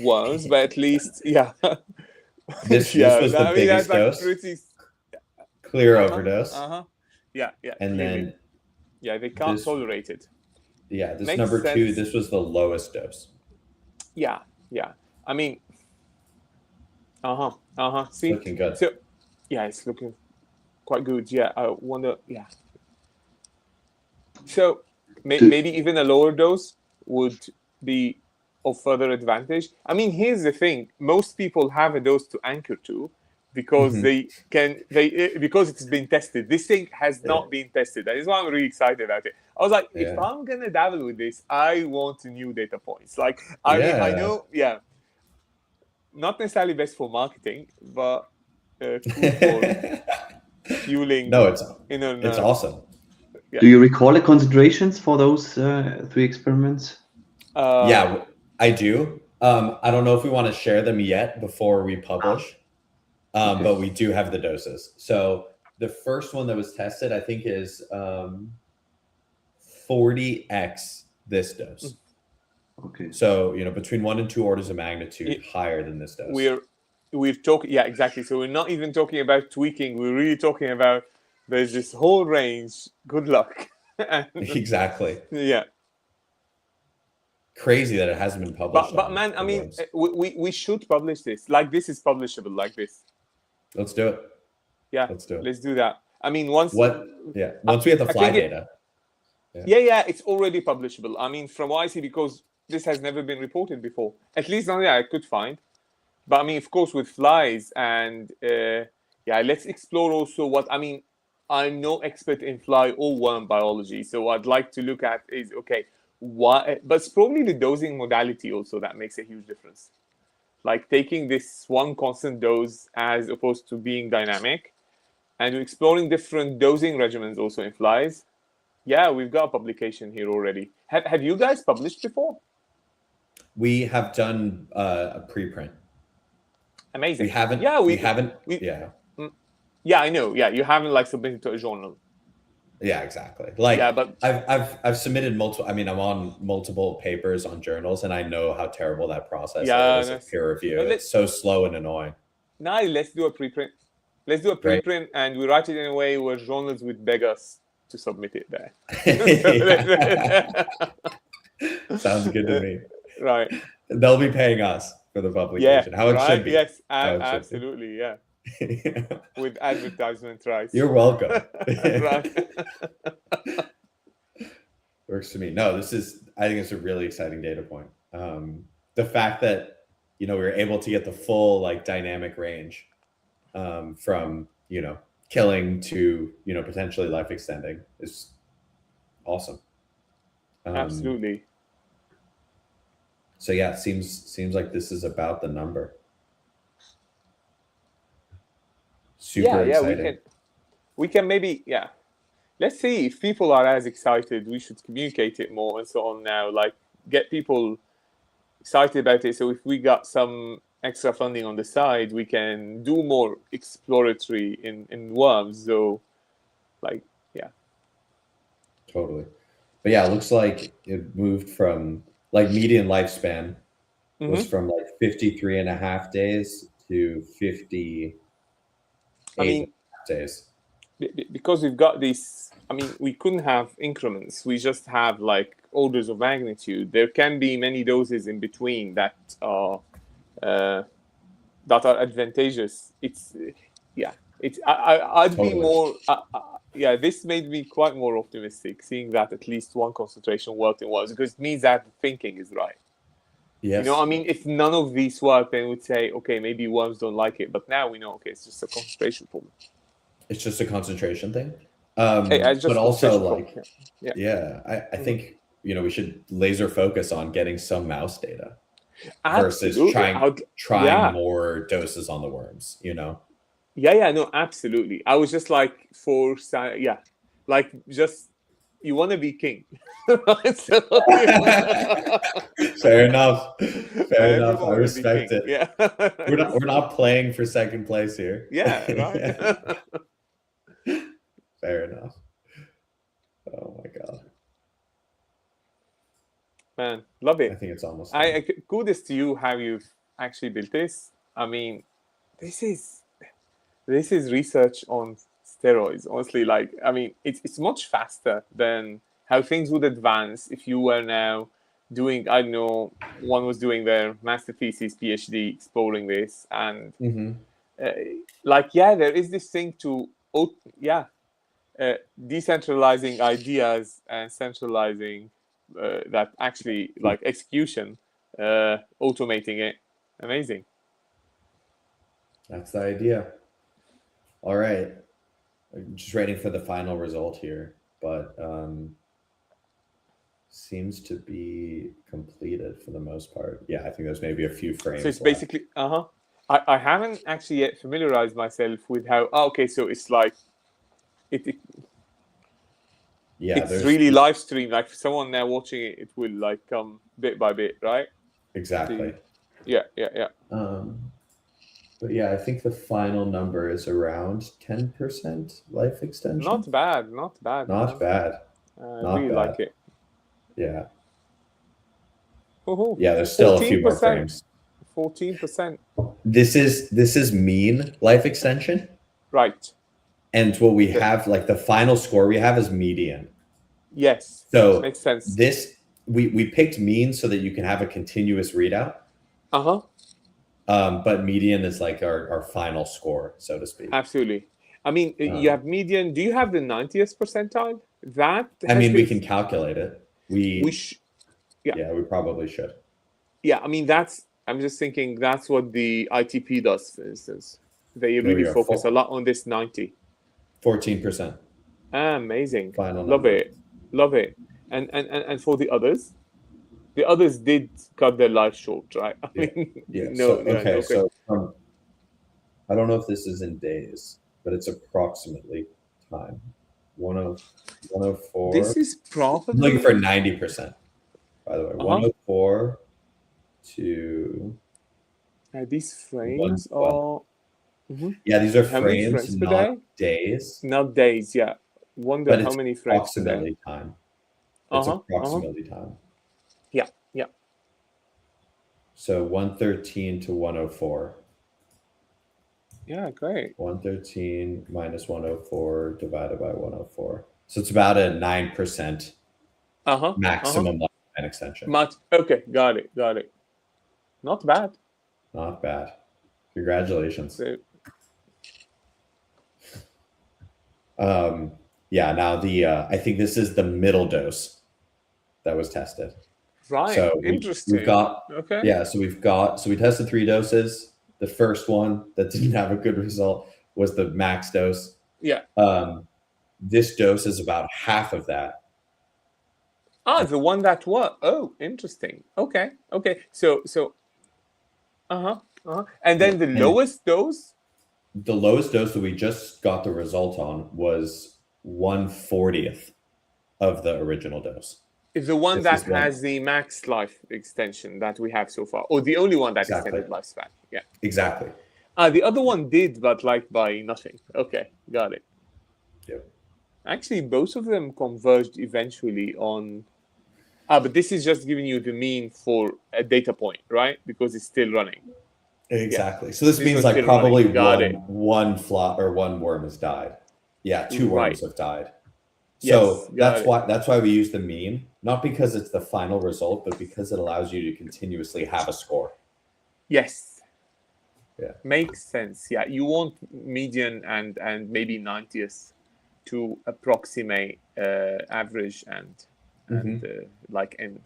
worms, but at least, This was the biggest dose. Clear overdose. Yeah. And then... Yeah, they can't tolerate it. Yeah, this makes number sense. 2, this was the lowest dose. Yeah. I mean, See, looking good. So, it's looking quite good. Yeah, I wonder. Yeah. So maybe even a lower dose would be of further advantage. I mean, here's the thing: most people have a dose to anchor to, because because it's been tested. This thing has not been tested. That is why I'm really excited about it. I was like, if I'm gonna dabble with this, I want new data points. Like, I mean, I know, not necessarily best for marketing, but cool for fueling. No, it's awesome. Yeah. Do you recall the concentrations for those 3 experiments? Yeah, I do. I don't know if we want to share them yet before we publish. But we do have the doses. So the first one that was tested, I think, is 40x this dose. Okay. So, between 1 and 2 orders of magnitude higher than this dose. We're talking, exactly. So we're not even talking about tweaking. We're really talking about there's this whole range. Good luck. Exactly. Yeah. Crazy that it hasn't been published. But man, I mean, we should publish this. Like, this is publishable like this. Let's do it. Yeah, let's do it. Let's do that. I mean, once we have the fly data. It's already publishable. I mean, from what I see, because this has never been reported before. At least not that I could find. But I mean, of course, with flies and let's explore also what, I mean, I'm no expert in fly or worm biology, so what I'd like to look at is, okay, why? But it's probably the dosing modality also that makes a huge difference. Like taking this one constant dose as opposed to being dynamic, and exploring different dosing regimens also in flies. Yeah, we've got a publication here already. Have you guys published before? We have done a preprint. Amazing. We haven't. Yeah, we haven't. Yeah. Yeah, I know. Yeah, you haven't like submitted to a journal. Yeah, exactly. Like, yeah, but I've submitted multiple. I mean, I'm on multiple papers on journals, and I know how terrible that process is of peer review. It's so slow and annoying. Now let's do a preprint. Let's do a preprint, and we write it in a way where journals would beg us to submit it there. Sounds good to me. Right. They'll be paying us for the publication. How it should be. Yes, absolutely. Yeah. With advertisement rights. You're welcome. Right. Works for me. No, I think it's a really exciting data point. The fact that, we were able to get the full like dynamic range from, killing to, potentially life extending is awesome. Absolutely. So yeah, it seems like this is about the number. Super exciting. We can maybe, let's see if people are as excited. We should communicate it more and so on now, like get people excited about it. So if we got some extra funding on the side, we can do more exploratory in worms. So Totally. But yeah, it looks like it moved from like median lifespan was from like 53 and a half days to 58 days. Because we've got this, we couldn't have increments. We just have like orders of magnitude. There can be many doses in between that are advantageous. I'd be more. This made me quite more optimistic, seeing that at least one concentration worked in worms, because it means that the thinking is right. Yes. If none of these work, then we'd say, okay, maybe worms don't like it. But now we know, okay, it's just a concentration problem. It's just a concentration thing. But also like, I think, we should laser focus on getting some mouse data versus trying more doses on the worms, No, absolutely. I was just like, you want to be king. Fair enough. I respect it. Yeah. We're not playing for second place here. Yeah, right. Fair enough. Oh my god. Man, love it. I think it's almost kudos to you how you've actually built this. This is research on steroids, honestly. It's much faster than how things would advance if you were now doing, I don't know, one was doing their master thesis, PhD, exploring this, and there is this thing to decentralizing ideas and centralizing that actually like execution, automating it. Amazing. That's the idea. All right. I'm just waiting for the final result here, but seems to be completed for the most part. Yeah, I think there's maybe a few frames. So it's basically, I haven't actually yet familiarized myself with how, so it's like, it's really live stream. Like someone now watching it, it will like come bit by bit, right? Exactly. Yeah. But yeah, I think the final number is around 10% life extension. Not bad. Not bad. I really like it. Yeah. Ooh, yeah, there's still a few more frames. 14%. This is mean life extension. Right. And what we have, like the final score we have is median. Yes. So makes sense. We picked mean so that you can have a continuous readout. But median is like our final score, so to speak. Absolutely. You have median. Do you have the 90th percentile? We can calculate it. We probably should. Yeah, I'm just thinking that's what the ITP does, for instance. They really focus a lot on this 90. 14%. Amazing. Final Love number. it. Love it. And for the others did cut their life short, right? I mean, Yeah. no, So I don't know if this is in days, but it's approximately time. 104. This is I'm probably looking for 90%, by the way. 104 to these frames 112. are Yeah, these are how many frames, frames per not day? days. Not days, yeah. Wonder But how it's many frames per day. approximately time. It's approximately time. Yeah. So 113 to 104. Yeah, great. 113 minus 104 divided by 104. So it's about a 9% maximum lifespan extension. Okay, got it. Not bad. Not bad. Congratulations. So, yeah, now I think this is the middle dose that was tested. right. So interesting. we've got okay. Yeah, so we tested 3 doses. The first one that didn't have a good result was the max dose. Yeah. This dose is about half of that. The one that was. Oh, interesting. Okay. So. And then the lowest dose. The lowest dose that we just got the result on was 1/40th of the original dose. Is the one that has the max life extension that we have so far, or the only one that extended lifespan? Yeah. Exactly. The other one did, but like by nothing. Okay, got it. Yep. Actually, both of them converged eventually on. But this is just giving you the mean for a data point, right? Because it's still running. Exactly. Yeah. So this means like probably one fly or one worm has died. Yeah, 2 worms have died. So that's why we use the mean, not because it's the final result, but because it allows you to continuously have a score. Yes. Yeah. Makes sense. Yeah, you want median and maybe 90th to approximate average and and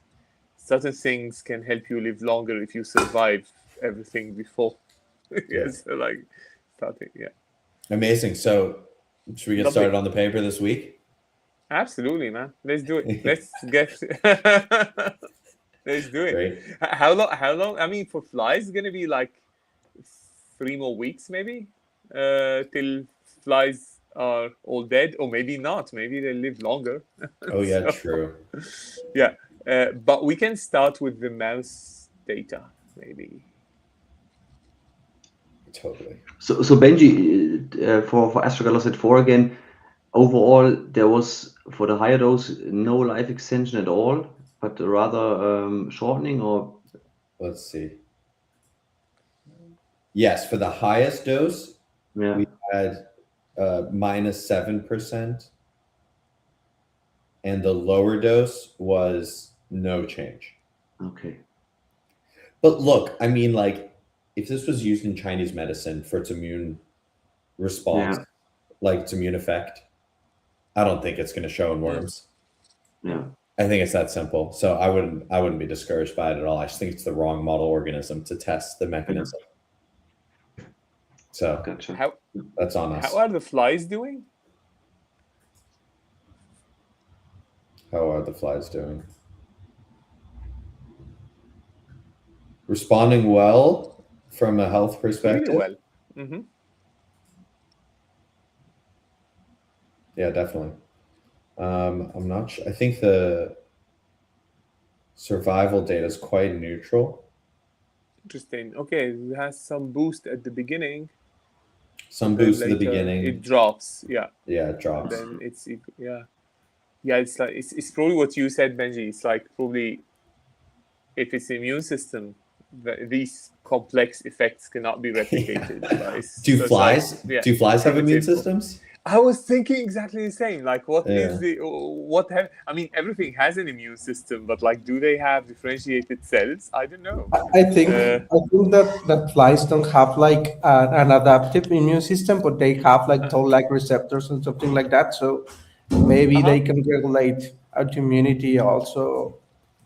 certain things can help you live longer if you survive everything before. Yes, so like starting. Yeah. Amazing. So should we get started on the paper this week? Absolutely, man. Let's do it. Let's do it. Great. How long? I mean, for flies, it's gonna be like 3 more weeks, maybe, till flies are all dead, or maybe not. Maybe they live longer. Oh yeah, true. Yeah, but we can start with the mouse data, maybe. Totally. So Benji, for astragaloside 4 again, overall there was for the higher dose no life extension at all, but rather shortening, or let's see. Yes, for the highest dose, we had -7%, and the lower dose was no change. Okay. But look, I mean, like, if this was used in Chinese medicine for its immune response, like its immune effect, I don't think it's going to show in worms. Yeah. I think it's that simple. So I wouldn't be discouraged by it at all. I just think it's the wrong model organism to test the mechanism. So gotcha. That's on us. How are the flies doing? How are the flies doing? Responding well from a health perspective. Really well. Mm-hmm. Yeah, definitely. I'm not sure. I think the survival data is quite neutral. Interesting. Okay, it has some boost at the beginning. Some boost at the beginning. It drops. Yeah. Yeah, it drops. Then it's it's like it's probably what you said, Benji. It's like probably if it's the immune system, these complex effects cannot be replicated. Do flies have immune systems? I was thinking exactly the same. Like, I mean, everything has an immune system, but like, do they have differentiated cells? I don't know. I think that flies don't have like an adaptive immune system, but they have like toll-like receptors and something like that. So maybe they can regulate autoimmunity also,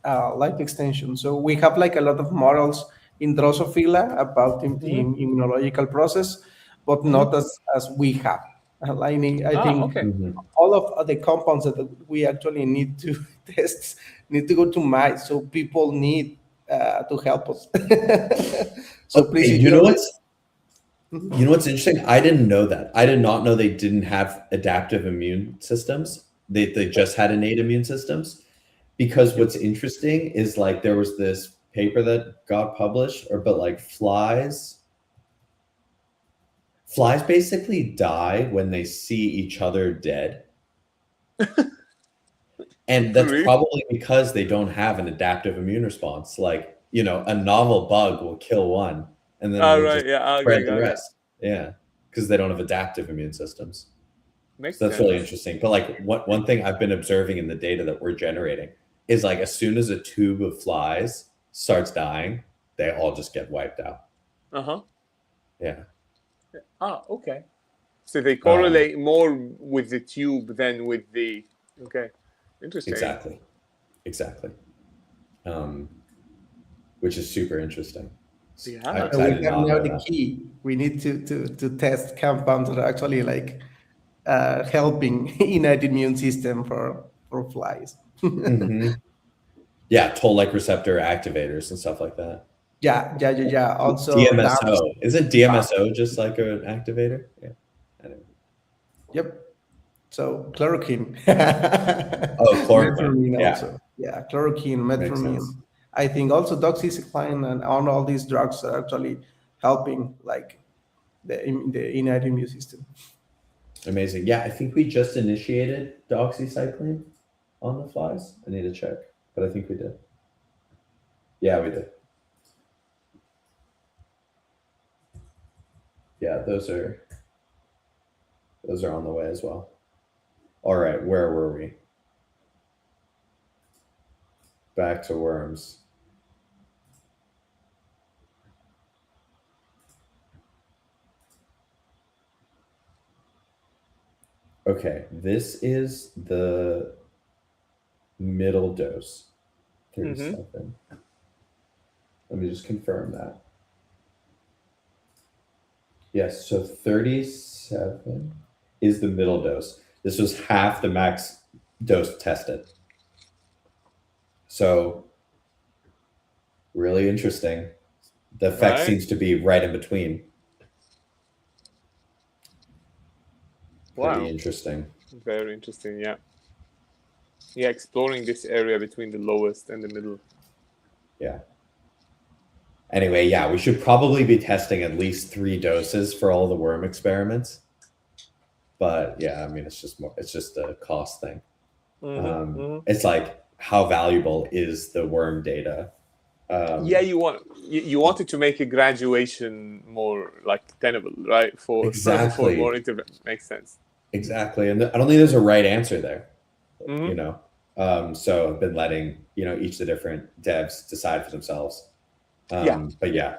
life extension. So we have like a lot of models in Drosophila about the immunological process, but not as we have. I think Okay. Mhm. all of the compounds that we actually need to test need to go to mice. So people need to help us. So please, Okay, if you're you know what's interesting? I didn't know that. I did not know they didn't have adaptive immune systems. They just had innate immune systems. Because what's interesting is like there was this paper that got published, but like flies basically die when they see each other dead. And that's Really? probably because they don't have an adaptive immune response. Like, you know, a novel bug will kill one and then All it'll right. just Yeah. Okay. spread the Got it. rest. Yeah. Because they don't have adaptive immune systems. Makes So that's really sense. interesting. But like one thing I've been observing in the data that we're generating is like as soon as a tube of flies starts dying, they all just get wiped out. Uh-huh. Yeah. Okay. So they correlate more with the tube than with the. Okay. Interesting. Exactly. Which is super interesting. Yeah. we did have not now know the that. key. We need to test compounds that are actually like helping innate immune system for flies. Mhm. Yeah, toll-like receptor activators and stuff like that. Yeah. Also, DMSO. Isn't DMSO just like an activator? Yeah. Anyway. Yep. So chloroquine. Oh, chloroquine. Metformin Yeah, also. Yeah, chloroquine, makes metformin. sense. I think also doxycycline and on all these drugs are actually helping like the innate immune system. Amazing. Yeah, I think we just initiated doxycycline on the flies. I need to check, but I think we did. Yeah, we did. Yeah, those are on the way as well. All right, where were we? Back to worms. Okay, this is the middle dose, 37. Let me just confirm that. Yes, so 37 is the middle dose. This was half the max dose tested. So really interesting. The effect Right. seems to be right in between. Pretty Wow. interesting. Very interesting. Yeah. Yeah. Exploring this area between the lowest and the middle. Yeah. Anyway, yeah, we should probably be testing at least 3 doses for all the worm experiments. But yeah, I mean, it's just a cost thing. It's like, how valuable is the worm data? Yeah, you wanted to make a graduation more like tenable, right? For Exactly. for more intervention. Makes sense. Exactly. And I don't think there's a right answer there, Mhm. you know? So I've been letting, you know, each of the different devs decide for themselves. Yeah. But yeah,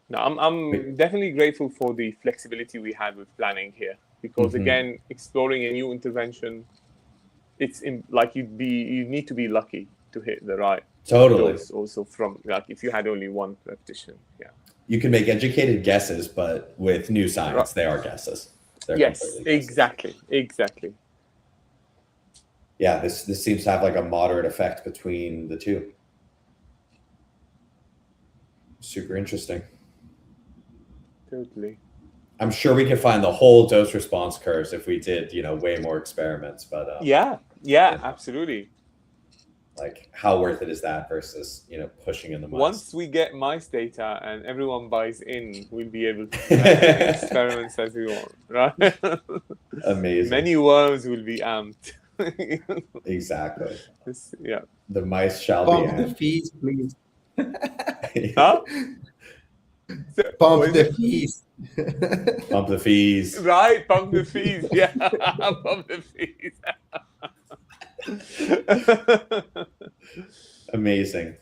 No, I'm definitely grateful for the flexibility we had with planning here, because again, exploring a new intervention, it's like you need to be lucky to hit the right totally. dose. Also, from like if you had only one repetition, yeah. You can make educated guesses, but with new science, they are guesses. They're Yes, completely guesses. exactly. Yeah, this seems to have like a moderate effect between the two. Super interesting. Totally. I'm sure we could find the whole dose response curves if we did, you know, way more experiments. But yeah, absolutely. Like, how worth it is that versus, you know, pushing in the mice? Once we get mice data and everyone buys in, we'll be able to do as many experiments as we want, right? Amazing. Many worms will be amped. Exactly. Yeah. The mice shall Pump be the fees, please. Huh? Pump the fees. Pump the fees. Right, pump the fees. Yeah, pump the fees. Amazing.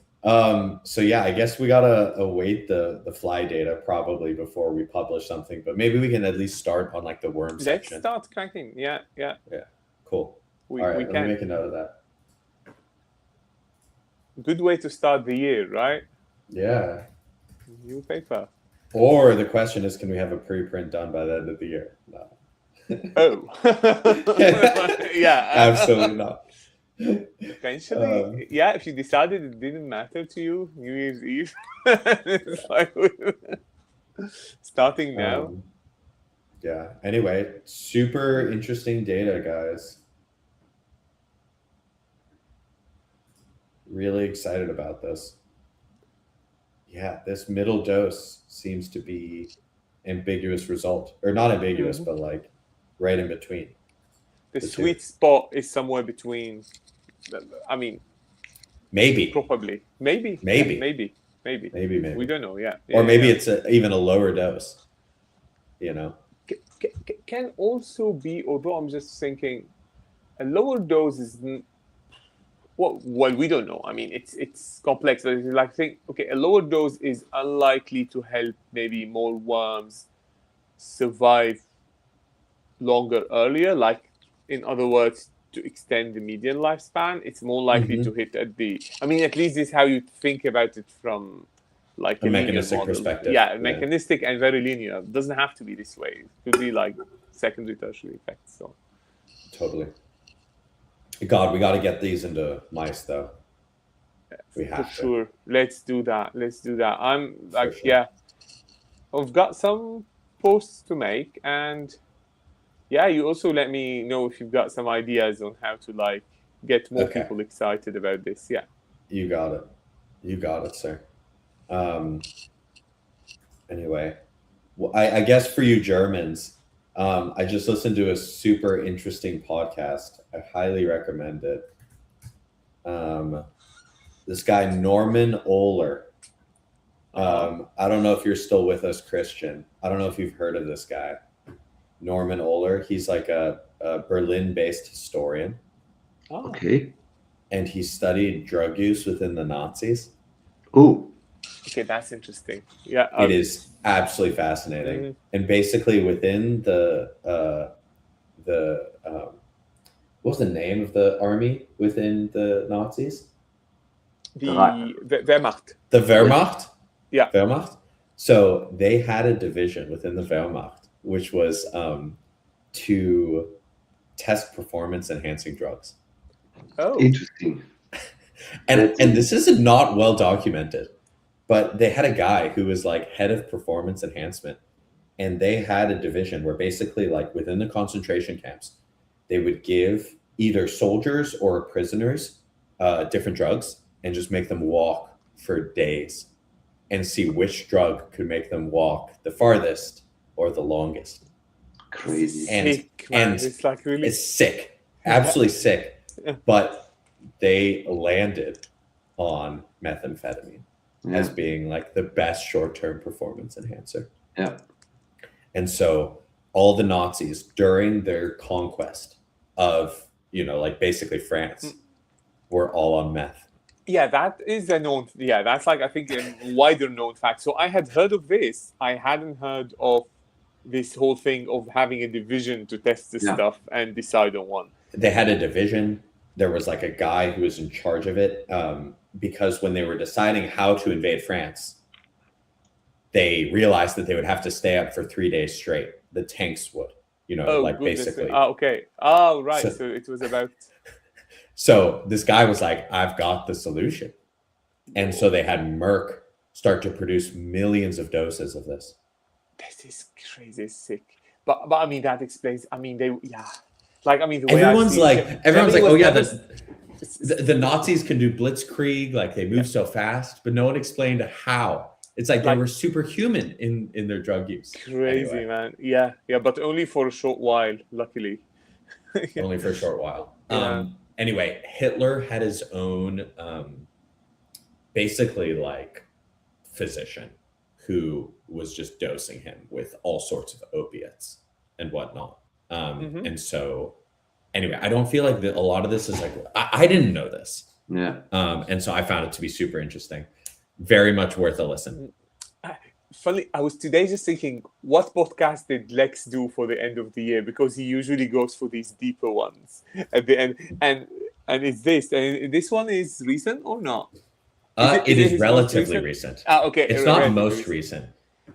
So yeah, I guess we gotta await the fly data probably before we publish something, but maybe we can at least start on like the worm section. Let's start cracking. Yeah. Cool. All right, let me make a note of that. Good way to start the year, right? Yeah. New paper. Or the question is, can we have a preprint done by the end of the year? No. Oh. Yeah. Absolutely not. Potentially, yeah. If you decided it didn't matter to you, New Year's Eve, it's like starting now. Yeah. Anyway, super interesting data, guys. Really excited about this. Yeah, this middle dose seems to be ambiguous result, or not ambiguous, but like right in between. The sweet spot is somewhere between. I mean, maybe, probably, maybe. We don't know. Yeah. Or maybe it's even a lower dose. You know, can also be. Although I'm just thinking, a lower dose is. Well, we don't know. I mean, it's complex. Like, think, okay, a lower dose is unlikely to help maybe more worms survive longer earlier. Like, in other words, to extend the median lifespan, it's more likely to hit at the. I mean, at least this is how you think about it from, like a mechanistic perspective. Yeah, mechanistic and very linear. It doesn't have to be this way. It could be like secondary, tertiary effects. So. Totally. God, we got to get these into mice, though. We have for sure. Let's do that. I'm like, yeah, I've got some posts to make, and yeah, you also let me know if you've got some ideas on how to like get more people excited about this. Yeah, you got it, sir. Anyway, well, I guess for you Germans. I just listened to a super interesting podcast. I highly recommend it. This guy, Norman Ohler. I don't know if you're still with us, Christian. I don't know if you've heard of this guy, Norman Ohler. He's like a Berlin-based historian. Oh. Okay. And he studied drug use within the Nazis. Oh. Okay, that's interesting. Yeah, it is absolutely fascinating. And basically, within the what was the name of the army within the Nazis? The Wehrmacht. The Wehrmacht. Yeah. Wehrmacht. So they had a division within the Wehrmacht, which was to test performance-enhancing drugs. Oh, interesting. And this is not well documented. But they had a guy who was like head of performance enhancement, and they had a division where basically like within the concentration camps, they would give either soldiers or prisoners different drugs and just make them walk for days and see which drug could make them walk the farthest or the longest. Crazy. And it's like really it's sick, absolutely sick. But they landed on methamphetamine. As being like the best short-term performance enhancer. Yeah. And so all the Nazis during their conquest of, like basically France were all on meth. Yeah, that is a known, that's like, I think a wider known fact. So I had heard of this. I hadn't heard of this whole thing of having a division to test this stuff and decide on one. They had a division. There was like a guy who was in charge of it. Because when they were deciding how to invade France, they realized that they would have to stay up for 3 days straight. The tanks would, basically. Oh, okay. Oh, right. So it was about. So this guy was like, I've got the solution. And so they had Merck start to produce millions of doses of this. This is crazy sick. But I mean, that explains, I mean, the way everyone's like, oh yeah, the Nazis can do blitzkrieg, like they move so fast, but no one explained how. It's like they were superhuman in their drug use. Crazy, anyway. Man. Yeah, but only for a short while, luckily. Only for a short while. Anyway, Hitler had his own, basically like physician who was just dosing him with all sorts of opiates and whatnot. And so anyway, I don't feel like a lot of this is like, I didn't know this. Yeah. And so I found it to be super interesting. Very much worth a listen. Funny, I was today just thinking, what podcast did Lex do for the end of the year? Because he usually goes for these deeper ones at the end. And it's this. And this one is recent or not? It is relatively recent. Okay. It's not most recent.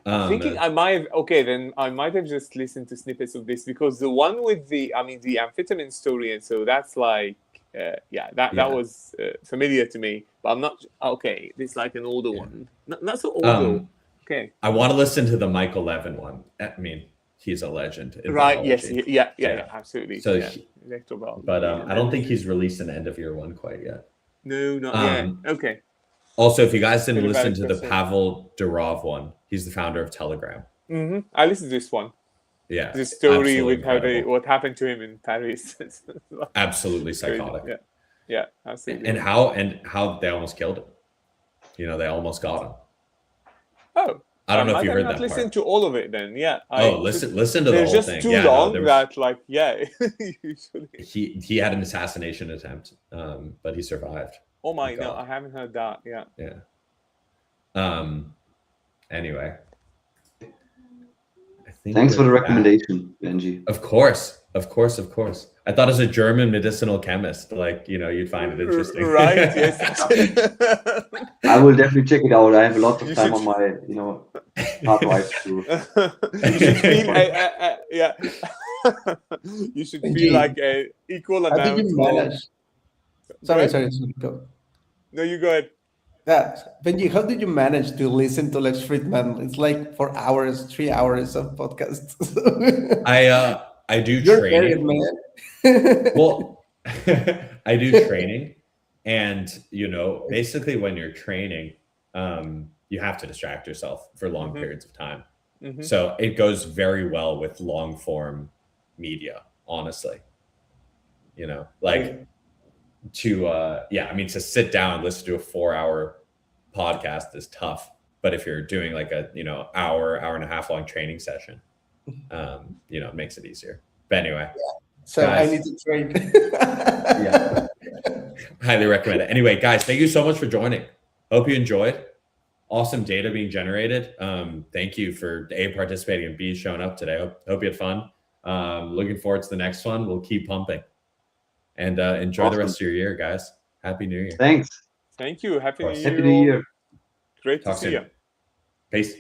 I'm thinking I might have just listened to snippets of this, because the one with the amphetamine story, and so that's like that was familiar to me, but I'm not okay. This is like an older one, not so old though. Okay, I want to listen to the Michael Levin one. I mean, he's a legend in right? Yes, biology. yeah, absolutely. So, but I don't think he's released an end of year one quite yet. No, not yet. Okay. Also, if you guys didn't Pretty listen valid to the question. Pavel Durov one, he's the founder of Telegram. I listened to this one. Yeah, The story absolutely with incredible. what happened to him in Paris. Absolutely psychotic. Yeah, absolutely. And how they almost killed him. You know, they almost got him. Oh, I don't know if you heard I might that have listened part. to all of it then. Yeah. Listen to the They're whole just thing. too Yeah, long no, that usually. He had an assassination attempt, but he survived. Oh my, no, I haven't heard that. Yeah. Yeah. Anyway. Thanks for the recommendation, Benji. Of course. I thought as a German medicinal chemist, like, you know, you'd find it interesting. Right, yes. I will definitely check it out. I have a lot of time on my, hard drive to. You should feel, yeah. You should feel like a equal amount. How did you manage? Sorry, go. No, you go ahead. Yeah, Benji, how did you manage to listen to Lex Friedman? It's like 4 hours, 3 hours of podcasts. I do You're training. married, man. Well, I do training, and basically when you're training, you have to distract yourself for long periods of time. So it goes very well with long form media, honestly. To sit down and listen to a 4-hour podcast is tough. But if you're doing like a hour and a half long training session, it makes it easier. But anyway, so guys, I need to train. Yeah, highly recommend it. Anyway, guys, thank you so much for joining. Hope you enjoyed. Awesome data being generated. Thank you for A, participating, and B, showing up today. Hope you had fun. Looking forward to the next one. We'll keep pumping. And enjoy the rest of your year, guys. Happy New Year. Thanks. Thank you. Happy New Year. Happy New Year. Great to see you. Peace.